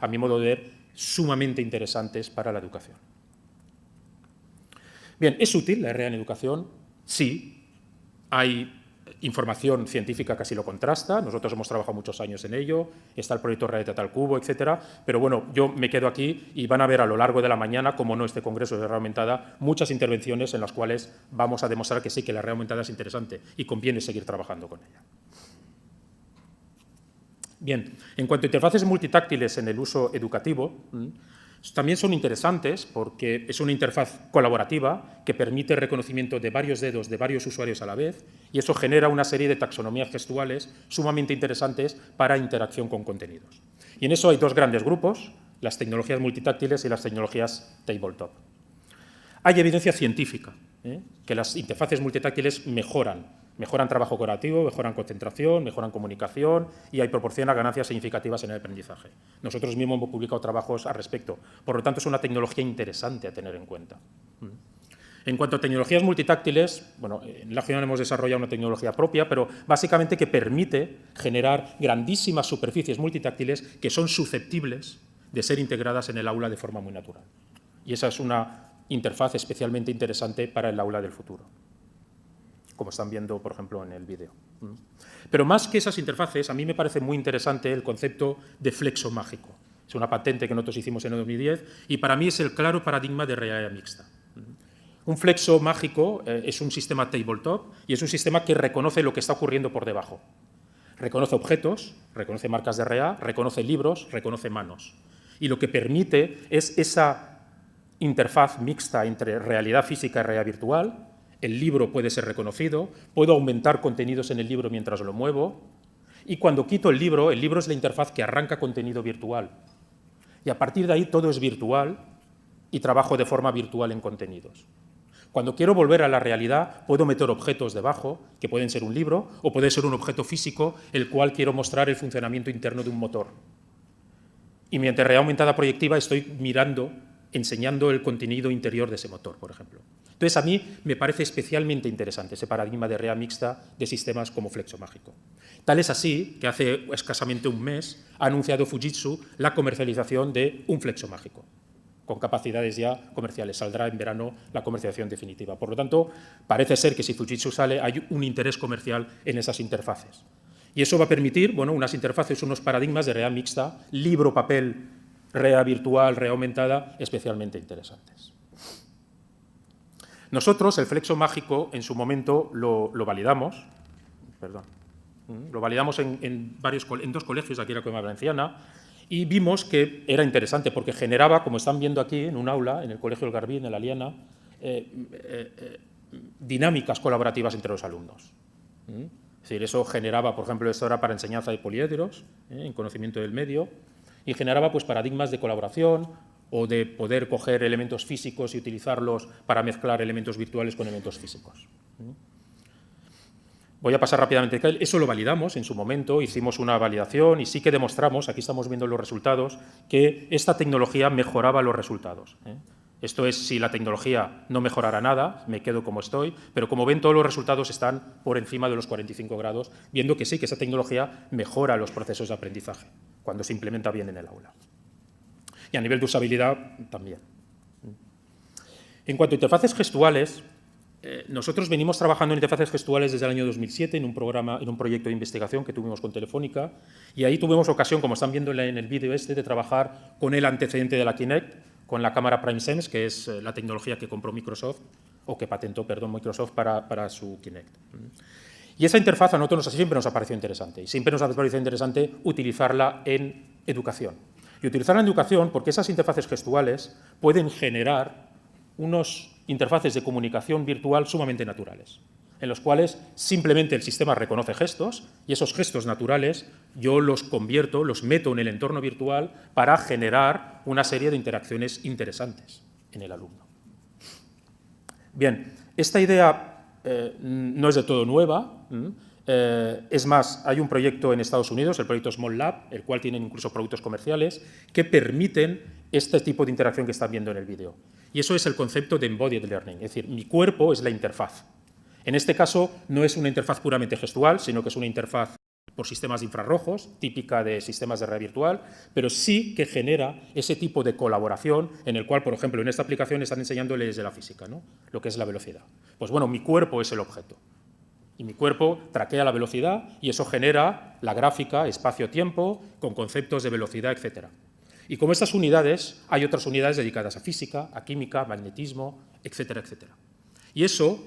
a mi modo de ver, sumamente interesantes para la educación. Bien, ¿es útil la REA en educación? Sí. Hay información científica que así lo contrasta. Nosotros hemos trabajado muchos años en ello. Está el proyecto Realidad al Cubo, etcétera. Pero bueno, yo me quedo aquí y van a ver a lo largo de la mañana, como no este congreso de realidad aumentada, muchas intervenciones en las cuales vamos a demostrar que sí, que la realidad aumentada es interesante y conviene seguir trabajando con ella. Bien, en cuanto a interfaces multitáctiles en el uso educativo, también son interesantes porque es una interfaz colaborativa que permite el reconocimiento de varios dedos de varios usuarios a la vez y eso genera una serie de taxonomías gestuales sumamente interesantes para interacción con contenidos. Y en eso hay dos grandes grupos, las tecnologías multitáctiles y las tecnologías tabletop. Hay evidencia científica, que las interfaces multitáctiles mejoran trabajo colaborativo, mejoran concentración, mejoran comunicación y proporciona ganancias significativas en el aprendizaje. Nosotros mismos hemos publicado trabajos al respecto. Por lo tanto, es una tecnología interesante a tener en cuenta. En cuanto a tecnologías multitáctiles, bueno, en la Unión hemos desarrollado una tecnología propia, pero básicamente que permite generar grandísimas superficies multitáctiles que son susceptibles de ser integradas en el aula de forma muy natural. Y esa es una interfaz especialmente interesante para el aula del futuro, como están viendo, por ejemplo, en el vídeo. Pero más que esas interfaces, a mí me parece muy interesante el concepto de flexo mágico. Es una patente que nosotros hicimos en el 2010 y para mí es el claro paradigma de realidad mixta. Un flexo mágico es un sistema tabletop y es un sistema que reconoce lo que está ocurriendo por debajo. Reconoce objetos, reconoce marcas de REA, reconoce libros, reconoce manos. Y lo que permite es esa interfaz mixta entre realidad física y realidad virtual. El libro puede ser reconocido, puedo aumentar contenidos en el libro mientras lo muevo y cuando quito el libro es la interfaz que arranca contenido virtual. Y a partir de ahí todo es virtual y trabajo de forma virtual en contenidos. Cuando quiero volver a la realidad puedo meter objetos debajo, que pueden ser un libro o puede ser un objeto físico el cual quiero mostrar el funcionamiento interno de un motor. Y mediante realidad aumentada proyectiva estoy enseñando el contenido interior de ese motor, por ejemplo. Entonces, a mí me parece especialmente interesante ese paradigma de realidad mixta de sistemas como flexo mágico. Tal es así que hace escasamente un mes ha anunciado Fujitsu la comercialización de un flexo mágico, con capacidades ya comerciales. Saldrá en verano la comercialización definitiva. Por lo tanto, parece ser que si Fujitsu sale, hay un interés comercial en esas interfaces. Y eso va a permitir, bueno, unas interfaces, unos paradigmas de realidad mixta, libro-papel, realidad virtual, realidad aumentada, especialmente interesantes. Nosotros, el flexo mágico, en su momento lo validamos, en dos colegios de aquí en la Comunidad Valenciana y vimos que era interesante porque generaba, como están viendo aquí en un aula, en el Colegio del Garbí, en la Aliana, dinámicas colaborativas entre los alumnos. Es decir, eso generaba, por ejemplo, esto era para enseñanza de poliedros, en conocimiento del medio, y generaba pues, paradigmas de colaboración o de poder coger elementos físicos y utilizarlos para mezclar elementos virtuales con elementos físicos. Voy a pasar rápidamente. Eso lo validamos en su momento, hicimos una validación y sí que demostramos, aquí estamos viendo los resultados, que esta tecnología mejoraba los resultados. Esto es, si la tecnología no mejorara nada, me quedo como estoy, pero como ven, todos los resultados están por encima de los 45 grados, viendo que sí, que esa tecnología mejora los procesos de aprendizaje cuando se implementa bien en el aula. Y a nivel de usabilidad, también. En cuanto a interfaces gestuales, nosotros venimos trabajando en interfaces gestuales desde el año 2007 en un proyecto de investigación que tuvimos con Telefónica y ahí tuvimos ocasión, como están viendo en el vídeo de trabajar con el antecedente de la Kinect, con la cámara PrimeSense, que es la tecnología que compró Microsoft, o que patentó, perdón, Microsoft para su Kinect. Y esa interfaz a nosotros siempre nos ha parecido interesante y siempre nos ha parecido interesante utilizarla en educación. Y utilizarla en educación porque esas interfaces gestuales pueden generar unos interfaces de comunicación virtual sumamente naturales, en los cuales simplemente el sistema reconoce gestos y esos gestos naturales yo los convierto, los meto en el entorno virtual para generar una serie de interacciones interesantes en el alumno. Bien, esta idea no es de todo nueva. Es más, hay un proyecto en Estados Unidos, el proyecto Small Lab, el cual tiene incluso productos comerciales que permiten este tipo de interacción que están viendo en el vídeo. Y eso es el concepto de Embodied Learning, es decir, mi cuerpo es la interfaz. En este caso, no es una interfaz puramente gestual, sino que es una interfaz por sistemas de infrarrojos, típica de sistemas de red virtual, pero sí que genera ese tipo de colaboración en el cual, por ejemplo, en esta aplicación están enseñando leyes de la física, ¿no? Lo que es la velocidad. Pues bueno, mi cuerpo es el objeto y mi cuerpo traquea la velocidad y eso genera la gráfica, espacio-tiempo, con conceptos de velocidad, etc. Y como estas unidades, hay otras unidades dedicadas a física, a química, magnetismo, etcétera, etcétera. Y eso,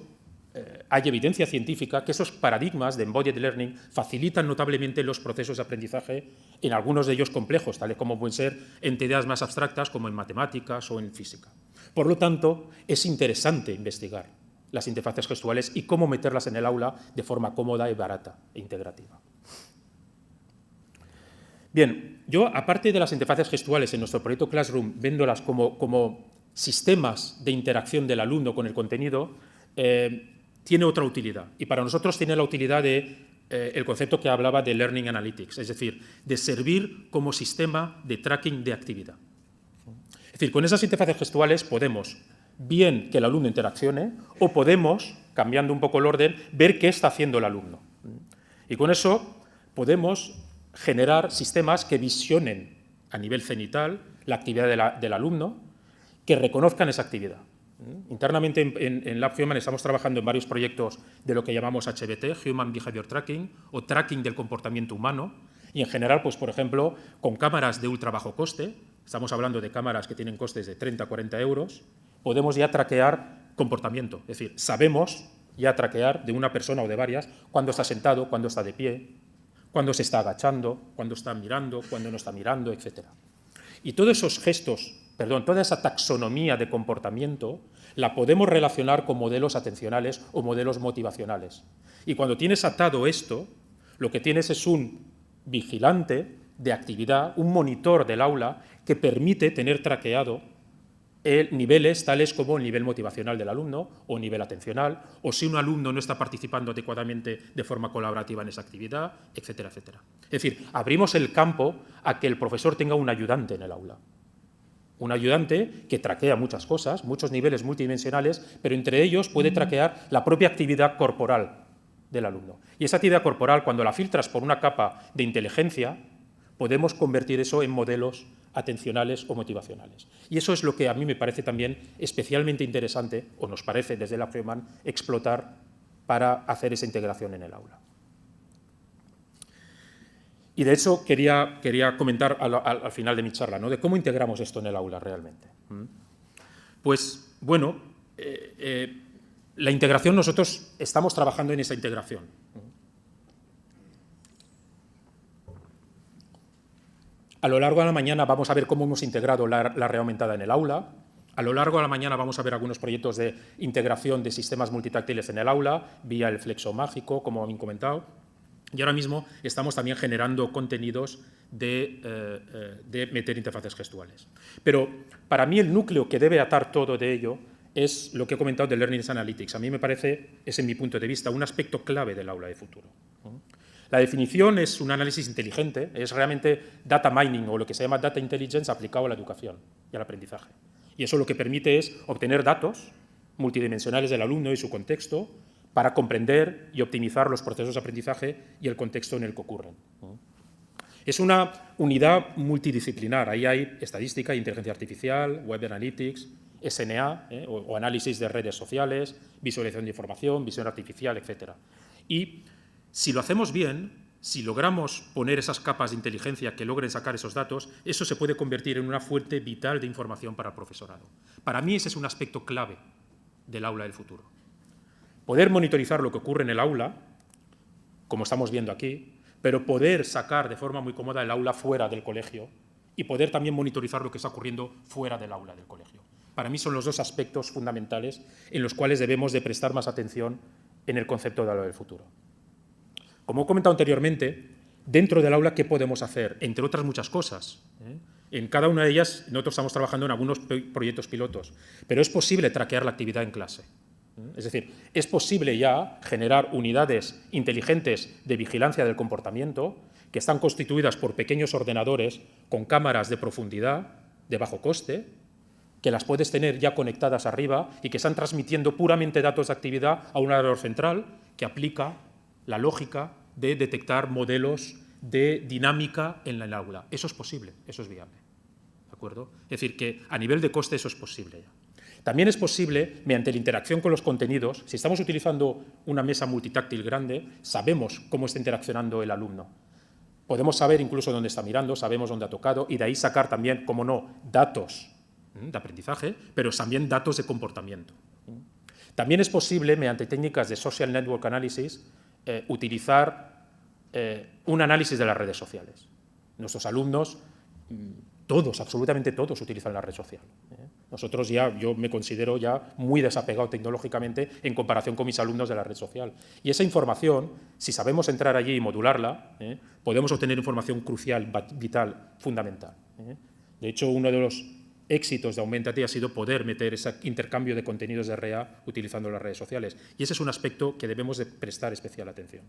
hay evidencia científica que esos paradigmas de embodied learning facilitan notablemente los procesos de aprendizaje, en algunos de ellos complejos, tales como pueden ser entidades más abstractas como en matemáticas o en física. Por lo tanto, es interesante investigar las interfaces gestuales y cómo meterlas en el aula de forma cómoda y barata e integrativa. Bien, yo, aparte de las interfaces gestuales en nuestro proyecto Classroom, viéndolas como sistemas de interacción del alumno con el contenido, tiene otra utilidad. Y para nosotros tiene la utilidad de el concepto que hablaba de Learning Analytics, es decir, de servir como sistema de tracking de actividad. Es decir, con esas interfaces gestuales podemos, bien que el alumno interaccione, o podemos, cambiando un poco el orden, ver qué está haciendo el alumno. Y con eso podemos generar sistemas que visionen a nivel cenital la actividad del alumno, que reconozcan esa actividad. Internamente en Lab Human estamos trabajando en varios proyectos de lo que llamamos HBT, Human Behavior Tracking, o Tracking del comportamiento humano, y en general, pues, por ejemplo, con cámaras de ultra bajo coste, estamos hablando de cámaras que tienen costes de 30 a 40 euros, podemos ya traquear comportamiento, es decir, sabemos ya traquear de una persona o de varias cuándo está sentado, cuándo está de pie, cuándo se está agachando, cuándo está mirando, cuándo no está mirando, etc. Y todos esos gestos, toda esa taxonomía de comportamiento la podemos relacionar con modelos atencionales o modelos motivacionales. Y cuando tienes atado esto, lo que tienes es un vigilante de actividad, un monitor del aula que permite tener traqueado niveles tales como el nivel motivacional del alumno o nivel atencional, o si un alumno no está participando adecuadamente de forma colaborativa en esa actividad, etcétera, etcétera. Es decir, abrimos el campo a que el profesor tenga un ayudante en el aula. Un ayudante que traquea muchas cosas, muchos niveles multidimensionales, pero entre ellos puede traquear la propia actividad corporal del alumno. Y esa actividad corporal, cuando la filtras por una capa de inteligencia, podemos convertir eso en modelos atencionales o motivacionales. Y eso es lo que a mí me parece también especialmente interesante, o nos parece desde Lab Human, explotar para hacer esa integración en el aula. Y de hecho quería comentar al final de mi charla, ¿no?, de cómo integramos esto en el aula realmente. Pues bueno, la integración, nosotros estamos trabajando en esa integración. A lo largo de la mañana vamos a ver cómo hemos integrado la realidad aumentada en el aula. A lo largo de la mañana vamos a ver algunos proyectos de integración de sistemas multitáctiles en el aula, vía el flexo mágico, como han comentado. Y ahora mismo estamos también generando contenidos de meter interfaces gestuales. Pero para mí el núcleo que debe atar todo de ello es lo que he comentado de Learning Analytics. A mí me parece, es en mi punto de vista, un aspecto clave del aula de futuro. La definición es un análisis inteligente, es realmente data mining o lo que se llama data intelligence aplicado a la educación y al aprendizaje. Y eso lo que permite es obtener datos multidimensionales del alumno y su contexto para comprender y optimizar los procesos de aprendizaje y el contexto en el que ocurren. Es una unidad multidisciplinar. Ahí hay estadística, inteligencia artificial, web analytics, SNA, o análisis de redes sociales, visualización de información, visión artificial, etc. Y si lo hacemos bien, si logramos poner esas capas de inteligencia que logren sacar esos datos, eso se puede convertir en una fuente vital de información para el profesorado. Para mí ese es un aspecto clave del aula del futuro. Poder monitorizar lo que ocurre en el aula, como estamos viendo aquí, pero poder sacar de forma muy cómoda el aula fuera del colegio y poder también monitorizar lo que está ocurriendo fuera del aula del colegio. Para mí son los dos aspectos fundamentales en los cuales debemos de prestar más atención en el concepto del aula del futuro. Como he comentado anteriormente, dentro del aula, ¿qué podemos hacer? Entre otras muchas cosas. En cada una de ellas, nosotros estamos trabajando en algunos proyectos pilotos, pero es posible traquear la actividad en clase. Es decir, es posible ya generar unidades inteligentes de vigilancia del comportamiento que están constituidas por pequeños ordenadores con cámaras de profundidad, de bajo coste, que las puedes tener ya conectadas arriba y que están transmitiendo puramente datos de actividad a un ordenador central que aplica la lógica de detectar modelos de dinámica en el aula. Eso es posible, eso es viable. ¿De acuerdo? Es decir, que a nivel de coste eso es posible ya. También es posible, mediante la interacción con los contenidos, si estamos utilizando una mesa multitáctil grande, sabemos cómo está interaccionando el alumno. Podemos saber incluso dónde está mirando, sabemos dónde ha tocado y de ahí sacar también, como no, datos de aprendizaje, pero también datos de comportamiento. También es posible, mediante técnicas de Social Network Analysis, utilizar un análisis de las redes sociales. Nuestros alumnos, todos, absolutamente todos, utilizan la red social. Nosotros yo me considero ya muy desapegado tecnológicamente en comparación con mis alumnos de la red social. Y esa información, si sabemos entrar allí y modularla, podemos obtener información crucial, vital, fundamental. De hecho, uno de los éxitos de Aumentate ha sido poder meter ese intercambio de contenidos de RA utilizando las redes sociales. Y ese es un aspecto que debemos de prestar especial atención.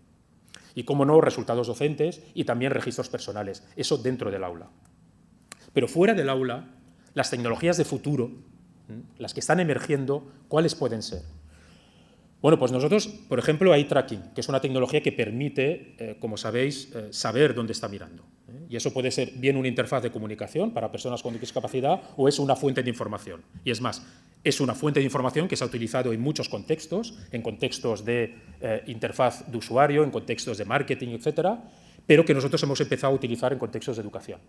Y, cómo no, resultados docentes y también registros personales. Eso dentro del aula. Pero fuera del aula, las tecnologías de futuro, las que están emergiendo, ¿cuáles pueden ser? Bueno, pues nosotros, por ejemplo, eye tracking, que es una tecnología que permite, como sabéis, saber dónde está mirando. Y eso puede ser bien una interfaz de comunicación para personas con discapacidad o es una fuente de información. Y es más, es una fuente de información que se ha utilizado en muchos contextos, en contextos de interfaz de usuario, en contextos de marketing, etcétera, pero que nosotros hemos empezado a utilizar en contextos de educación.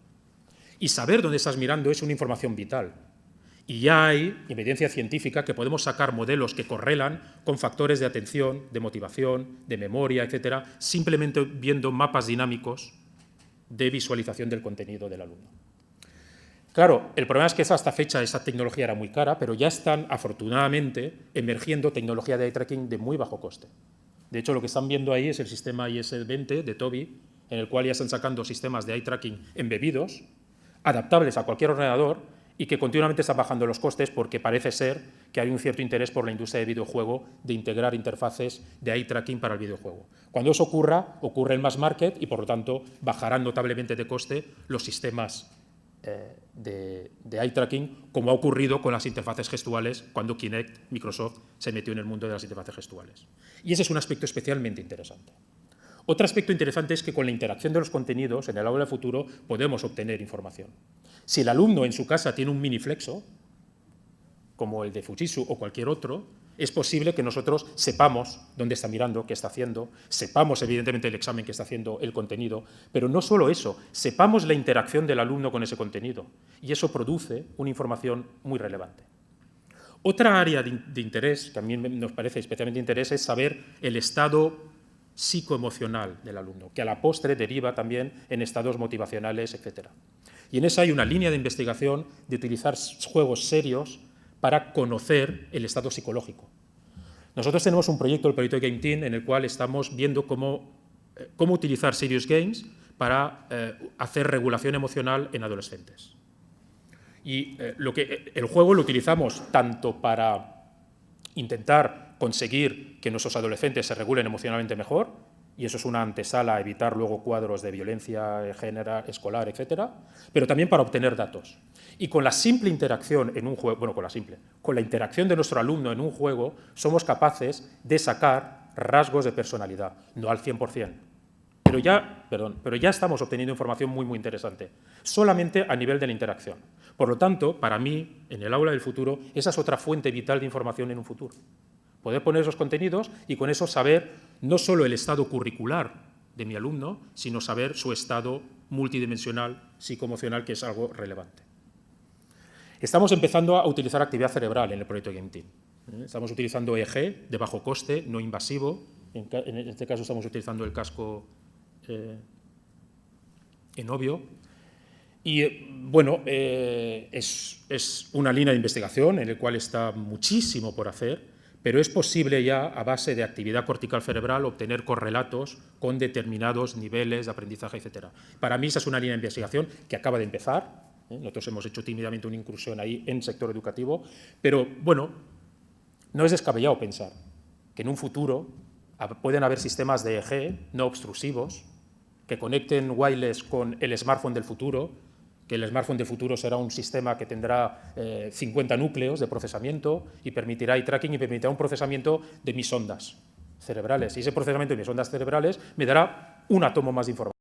Y saber dónde estás mirando es una información vital. Y ya hay evidencia científica que podemos sacar modelos que correlan con factores de atención, de motivación, de memoria, etcétera, simplemente viendo mapas dinámicos de visualización del contenido del alumno. Claro, el problema es que hasta fecha esa tecnología era muy cara, pero ya están, afortunadamente, emergiendo tecnología de eye tracking de muy bajo coste. De hecho, lo que están viendo ahí es el sistema IS-20 de TOBI, en el cual ya están sacando sistemas de eye tracking embebidos, adaptables a cualquier ordenador y que continuamente están bajando los costes porque parece ser que hay un cierto interés por la industria del videojuego de integrar interfaces de eye tracking para el videojuego. Cuando eso ocurre en mass market y, por lo tanto, bajarán notablemente de coste los sistemas de eye tracking, como ha ocurrido con las interfaces gestuales cuando Kinect, Microsoft, se metió en el mundo de las interfaces gestuales. Y ese es un aspecto especialmente interesante. Otro aspecto interesante es que con la interacción de los contenidos en el aula del futuro podemos obtener información. Si el alumno en su casa tiene un miniflexo, como el de Fujitsu o cualquier otro, es posible que nosotros sepamos dónde está mirando, qué está haciendo, sepamos evidentemente el examen que está haciendo, el contenido, pero no solo eso, sepamos la interacción del alumno con ese contenido y eso produce una información muy relevante. Otra área de interés, que a mí nos parece especialmente de interés, es saber el estado psicoemocional del alumno, que a la postre deriva también en estados motivacionales, etc. Y en esa hay una línea de investigación de utilizar juegos serios para conocer el estado psicológico. Nosotros tenemos un proyecto, el proyecto Game Team, en el cual estamos viendo cómo utilizar serious games para hacer regulación emocional en adolescentes. Y el juego lo utilizamos tanto para intentar conseguir que nuestros adolescentes se regulen emocionalmente mejor, y eso es una antesala a evitar luego cuadros de violencia escolar, etcétera, pero también para obtener datos. Y con la simple interacción en un juego, bueno, con la interacción de nuestro alumno en un juego, somos capaces de sacar rasgos de personalidad, no al 100%. Pero ya estamos obteniendo información muy, muy interesante, solamente a nivel de la interacción. Por lo tanto, para mí, en el aula del futuro, esa es otra fuente vital de información en un futuro. Poder poner esos contenidos y con eso saber no solo el estado curricular de mi alumno, sino saber su estado multidimensional, psicoemocional, que es algo relevante. Estamos empezando a utilizar actividad cerebral en el proyecto Game Team. Estamos utilizando EEG de bajo coste, no invasivo. En este caso estamos utilizando el casco Enovio. Y, bueno, es una línea de investigación en la cual está muchísimo por hacer, pero es posible ya, a base de actividad cortical cerebral, obtener correlatos con determinados niveles de aprendizaje, etc. Para mí esa es una línea de investigación que acaba de empezar. Nosotros hemos hecho tímidamente una incursión ahí en sector educativo, pero, bueno, no es descabellado pensar que en un futuro pueden haber sistemas de EEG no obstrusivos que conecten wireless con el smartphone del futuro, que el smartphone del futuro será un sistema que tendrá 50 núcleos de procesamiento y permitirá eye tracking y permitirá un procesamiento de mis ondas cerebrales. Y ese procesamiento de mis ondas cerebrales me dará un átomo más de información.